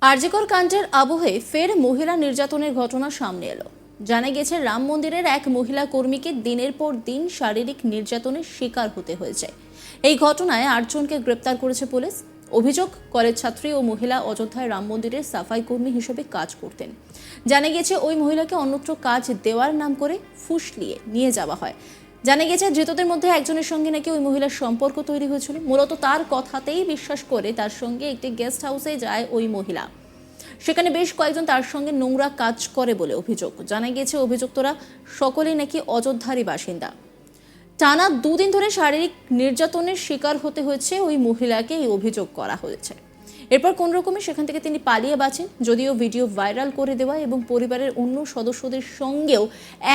আরজিকর কাণ্ডের আবহে ফের মহিলা নির্যাতনের ঘটনা সামনে এলো। জানা গেছে রাম মন্দিরের এক মহিলা কর্মীকে দিনের পর দিন শারীরিক নির্যাতনের শিকার হতে হয়েছে। এই ঘটনায় 8 জনকে গ্রেপ্তার করেছে পুলিশ। অভিযোগ, কলেজ ছাত্রী ও মহিলা অযোধ্যায় রাম মন্দিরের সাফাই কর্মী হিসেবে কাজ করতেন। জানা গেছে ওই মহিলাকে অন্যত্র কাজ দেওয়ার নাম করে ফুসলিয়ে নিয়ে যাওয়া হয়। জানা গেছে ধৃতদের মধ্যে একজনের সঙ্গে নাকি ওই মহিলার সম্পর্ক তৈরি হয়েছিল। মূলত তার কথাতেই বিশ্বাস করে তার সঙ্গে একটি গেস্ট হাউসে যায় ওই মহিলা। সেখানে বেশ কয়েকজন তার সঙ্গে নোংরা কাজ করে বলে অভিযোগ। জানা গিয়েছে অভিযুক্তরা সকলেই নাকি অযোধ্যারই বাসিন্দা। টানা 2 দিন ধরে শারীরিক নির্যাতনের শিকার হতে হয়েছে ওই মহিলাকে, এই অভিযোগ করা হয়েছে। এরপর কোন রকমে সেখান থেকে তিনি পালিয়ে বাঁচেন, যদিও ভিডিও ভাইরাল করে দেওয়া এবং পরিবারের অন্য সদস্যদের সঙ্গেও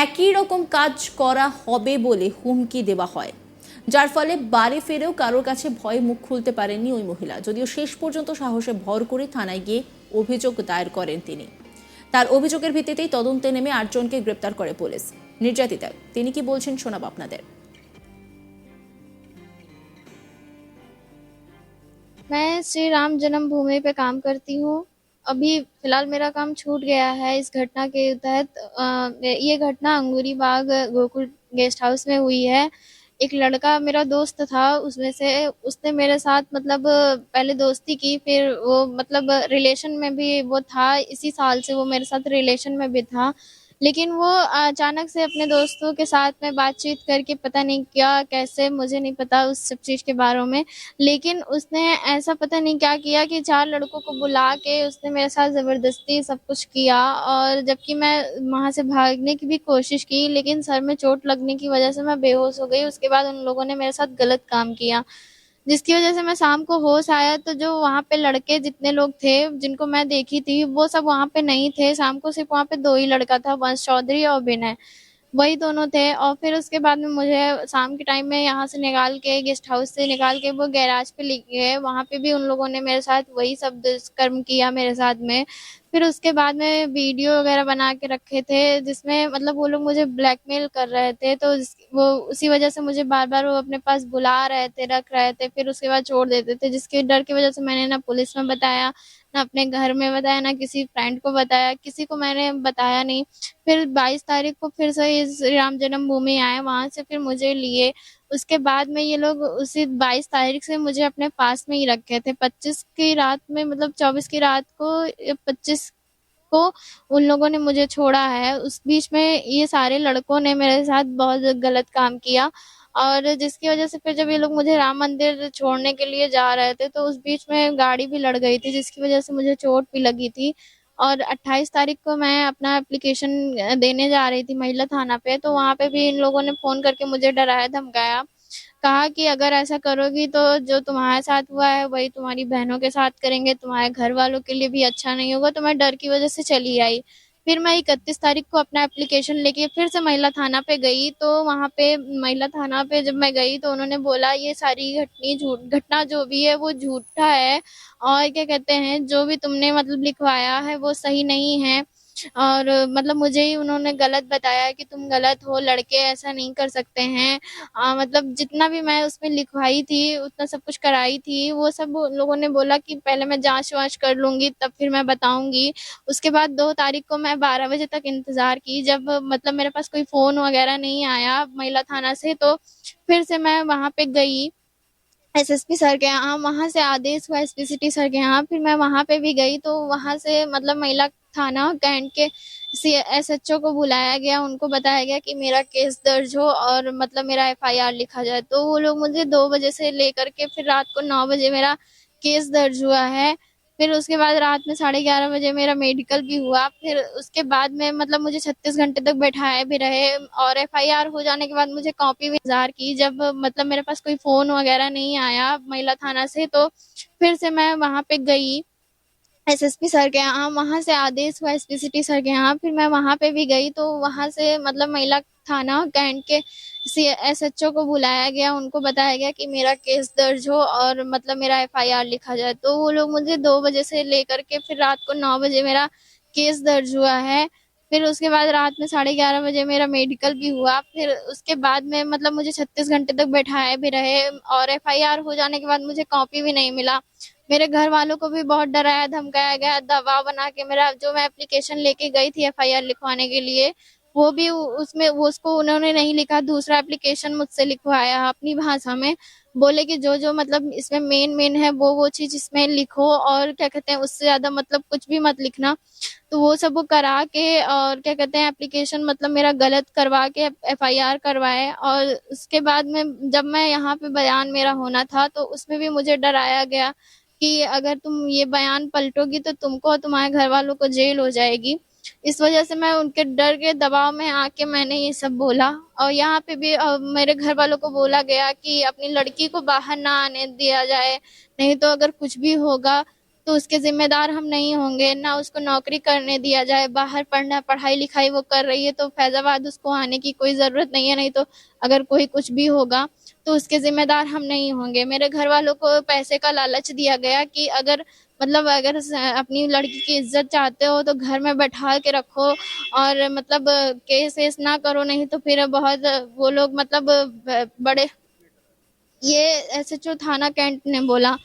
একই রকম কাজ করা হবে বলে হুমকি দেওয়া হয়, যার ফলে বাড়ি ফিরেও কারোর কাছে ভয়ে মুখ খুলতে পারেননি ওই মহিলা। যদিও শেষ পর্যন্ত সাহসে ভর করে থানায় গিয়ে অভিযোগ দায়ের করেন তিনি। তার অভিযোগের ভিত্তিতেই তদন্তে নেমে 8 জনকে গ্রেপ্তার করে পুলিশ। নির্যাতিতা তিনি কি বলছেন শোনাব আপনাদের। मैं श्री राम जन्मभूमि पे काम करती हूँ। अभी फिलहाल मेरा काम छूट गया है इस घटना के तहत। ये घटना अंगूरी बाग गोकुल गेस्ट हाउस में हुई है। एक लड़का मेरा दोस्त था, उसमें से उसने मेरे साथ मतलब पहले दोस्ती की, फिर वो मतलब रिलेशन में भी वो था। इसी साल से वो मेरे साथ रिलेशन में भी था, लेकिन वो अचानक से अपने दोस्तों के साथ में बातचीत करके पता नहीं क्या कैसे, मुझे नहीं पता उस सब चीज़ के बारे में, लेकिन उसने ऐसा पता नहीं क्या किया कि 4 लड़कों को बुला के उसने मेरे साथ ज़बरदस्ती सब कुछ किया। और जबकि मैं वहाँ से भागने की भी कोशिश की, लेकिन सर में चोट लगने की वजह से मैं बेहोश हो गई। उसके बाद उन लोगों ने मेरे साथ गलत काम किया, जिसकी वजह से मैं शाम को होश आया तो जो वहाँ पे लड़के जितने लोग थे जिनको मैं देखी थी वो सब वहाँ पे नहीं थे। शाम को सिर्फ वहाँ पे 2 ही लड़का था, वंश चौधरी और विनय, वही दोनों थे। और फिर उसके बाद में मुझे शाम के टाइम में यहाँ से निकाल के, गेस्ट हाउस से निकाल के वो गैराज पे ले गए। वहाँ पे भी उन लोगों ने मेरे साथ वही सब दुष्कर्म किया मेरे साथ में। फिर उसके बाद में वीडियो वगैरह बना के रखे थे, जिसमें मतलब वो लोग मुझे ब्लैकमेल कर रहे थे। तो वो उसी वजह से मुझे बार बार वो अपने पास बुला रहे थे, रख रहे थे, फिर उसके बाद छोड़ देते थे, जिसके डर की वजह से मैंने ना पुलिस में बताया, ना अपने घर में बताया, ना किसी फ्रेंड को बताया, किसी को मैंने बताया नहीं। फिर 22 तारीख को फिर से इस राम जन्मभूमि आए, वहां से फिर मुझे लिए। उसके बाद में ये लोग उसी 22 तारीख से मुझे अपने पास में ही रखे थे। 25 की रात में, मतलब 24 की रात को, 25 को उन लोगों ने मुझे छोड़ा है। उस बीच में ये सारे लड़कों ने मेरे साथ बहुत गलत काम किया, और जिसकी वजह से फिर जब ये लोग मुझे राम मंदिर छोड़ने के लिए जा रहे थे तो उस बीच में गाड़ी भी लड़ गई थी, जिसकी वजह से मुझे चोट भी लगी थी। और 28 तारीख को मैं अपना एप्लीकेशन देने जा रही थी महिला थाना पे, तो वहाँ पे भी इन लोगों ने फ़ोन करके मुझे डराया धमकाया। कहा कि अगर ऐसा करोगी तो जो तुम्हारे साथ हुआ है वही तुम्हारी बहनों के साथ करेंगे, तुम्हारे घर वालों के लिए भी अच्छा नहीं होगा। तो मैं डर की वजह से चली आई। फिर मैं 31 तारीख को अपना एप्लीकेशन लेके फिर से महिला थाना पे गई, तो वहाँ पे महिला थाना पे जब मैं गई तो उन्होंने बोला ये सारी घटना जो भी है वो झूठा है, और क्या कहते हैं, जो भी तुमने मतलब लिखवाया है वो सही नहीं है। और मतलब मुझे ही उन्होंने गलत बताया कि तुम गलत हो, लड़के ऐसा नहीं कर सकते हैं। मतलब जितना भी मैं उसमें लिखवाई थी, उतना सब कुछ कराई थी, वो सब उन लोगों ने बोला कि पहले मैं जाँच-वाँच कर लूँगी तब फिर मैं बताऊँगी। उसके बाद 2 तारीख को मैं 12 बजे तक इंतज़ार की, जब मतलब मेरे पास कोई फ़ोन वगैरह नहीं आया महिला थाना से, तो फिर से मैं वहाँ पे गई एसएसपी सर के यहाँ, वहाँ से आदेश हुआ एसपी सिटी सर के यहाँ। फिर मैं वहाँ पे भी गई, तो वहाँ से मतलब महिला थाना कैंट के एसएचओ को बुलाया गया, उनको बताया गया कि मेरा केस दर्ज हो और मतलब मेरा एफआईआर लिखा जाए। तो वो लोग मुझे 2 बजे से लेकर के फिर रात को 9 बजे मेरा केस दर्ज हुआ है। फिर उसके बाद रात में 11:30 बजे मेरा मेडिकल भी हुआ। फिर उसके बाद में मतलब मुझे 36 घंटे तक बैठाए भी रहे, और एफआईआर हो जाने के बाद मुझे कॉपी भी इंतजार की, जब मतलब मेरे पास कोई फ़ोन वगैरह नहीं आया महिला थाना से, तो फिर से मैं वहाँ पे गई एसएसपी सर के यहाँ, वहाँ से आदेश हुआ एसपी सिटी सर के यहाँ। फिर मैं वहाँ पे भी गई, तो वहाँ से मतलब महिला थाना कैंट के एसएचओ को बुलाया गया, उनको बताया गया कि मेरा केस दर्ज हो और मतलब मेरा एफआईआर लिखा जाए। तो वो लोग मुझे 2 बजे से लेकर के फिर रात को 9 बजे मेरा केस दर्ज हुआ है। फिर उसके बाद रात में 11:30 बजे मेरा मेडिकल भी हुआ। फिर उसके बाद में मतलब मुझे 36 घंटे तक बैठाए भी रहे, और एफआईआर हो जाने के बाद मुझे कॉपी भी नहीं मिला। मेरे घर वालों को भी बहुत डराया धमकाया गया, दबाव बना के मेरा जो मैं एप्लीकेशन लेके गई थी एफआईआर लिखवाने के लिए, वो भी उसमें वो उसको उन्होंने नहीं लिखा, दूसरा एप्लीकेशन मुझसे लिखवाया अपनी भाषा में। बोले कि जो जो मतलब इसमें मेन मेन है वो चीज इसमें लिखो, और क्या कहते हैं उससे ज्यादा मतलब कुछ भी मत लिखना। तो वो सब वो करा के और क्या कहते हैं एप्लीकेशन मतलब मेरा गलत करवा के एफआईआर करवाए। और उसके बाद में जब मैं यहाँ पे बयान मेरा होना था तो उसमें भी मुझे डराया गया कि अगर तुम ये बयान पलटोगी तो तुमको और तुम्हारे घर वालों को जेल हो जाएगी। इस वजह से मैं उनके डर के दबाव में आके मैंने ये सब बोला। और यहाँ पे भी मेरे घर वालों को बोला गया कि अपनी लड़की को बाहर ना आने दिया जाए, नहीं तो अगर कुछ भी होगा तो उसके जिम्मेदार हम नहीं होंगे, ना उसको नौकरी करने दिया जाए, बाहर पढ़ना पढ़ाई लिखाई वो कर रही है तो फैजाबाद उसको आने की कोई जरूरत नहीं है, नहीं तो अगर कोई कुछ भी होगा तो उसके जिम्मेदार हम नहीं होंगे। मेरे घर वालों को पैसे का लालच दिया गया कि अगर मतलब अगर अपनी लड़की की इज्जत चाहते हो तो घर में बैठा के रखो, और मतलब केस वेस ना करो, नहीं तो फिर बहुत वो लोग मतलब बड़े, ये एसएचओ थाना कैंट ने बोला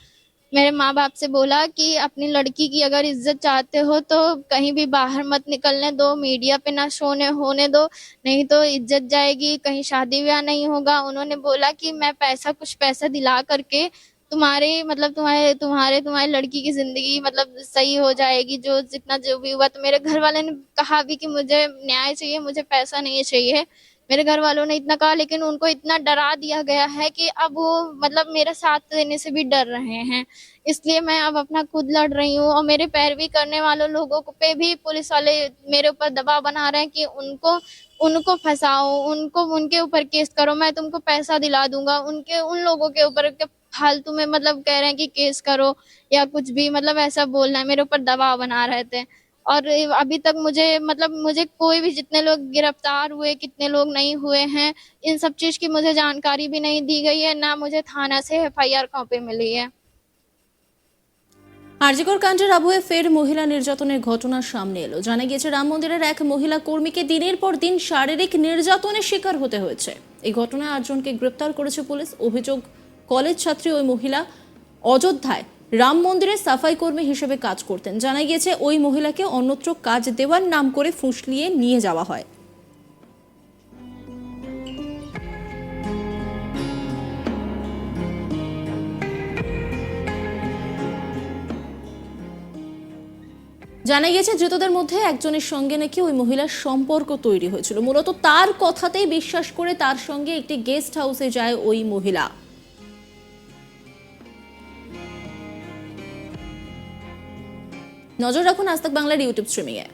मेरे माँ बाप से, बोला कि अपनी लड़की की अगर इज्जत चाहते हो तो कहीं भी बाहर मत निकलने दो, मीडिया पे ना शोने होने दो, नहीं तो इज्जत जाएगी, कहीं शादी ब्याह नहीं होगा। उन्होंने बोला कि मैं कुछ पैसा दिला करके तुम्हारे मतलब तुम्हारी लड़की की जिंदगी मतलब सही हो जाएगी, जो जितना जो भी हुआ। तो मेरे घर वाले ने कहा भी कि मुझे न्याय चाहिए, मुझे पैसा नहीं चाहिए। मेरे घर वालों ने इतना कहा, लेकिन उनको इतना डरा दिया गया है कि अब वो मतलब मेरा साथ देने से भी डर रहे हैं। इसलिए मैं अब अपना खुद लड़ रही हूँ, और मेरे पैरवी करने वालों लोगों को पे भी पुलिस वाले मेरे ऊपर दबाव बना रहे हैं कि उनको उनको फंसाओ, उनको उनके ऊपर केस करो, मैं तुमको पैसा दिला दूंगा। उनके उन लोगों के ऊपर के फालतू में मतलब कह रहे हैं कि केस करो या कुछ भी, मतलब ऐसा बोलना है, मेरे ऊपर दबाव बना रहे थे। और अभी तक मुझे कोई भी, जितने लोग गिरफ्तार हुए कितने लोग नहीं हुए हैं, इन सब चीज की मुझे जानकारी भी नहीं दी गई है, ना मुझे थाना से एफआईआर कॉपी मिली है। আরজিকর কাণ্ডের আবহে ফের মহিলা নির্যাতনের ঘটনা সামনে এলো। জানা গিয়েছে রাম মন্দিরের এক মহিলা কর্মীকে দিনের পর দিন শারীরিক নির্যাতনের শিকার হতে হয়েছে। এই ঘটনায় 8 জনকে গ্রেপ্তার করেছে পুলিশ। অভিযোগ, কলেজ ছাত্রী ওই মহিলা অযোধ্যায় রাম মন্দিরের সাফাই কর্মী হিসেবে কাজ করতেন। জানা গিয়েছে ওই মহিলাকে অন্যত্র কাজ দেওয়ার নাম করে ফুঁসলিয়ে নিয়ে যাওয়া হয়। জানা গিয়েছে ধৃতদের মধ্যে একজনের সঙ্গে নাকি ওই মহিলার সম্পর্ক তৈরি হয়েছিল। মূলত তার কথাতেই বিশ্বাস করে তার সঙ্গে একটি গেস্ট হাউসে যায় ওই মহিলা। নজর রাখুন আজ তাক বাংলার ইউটিউব স্ট্রিমিংয়ে।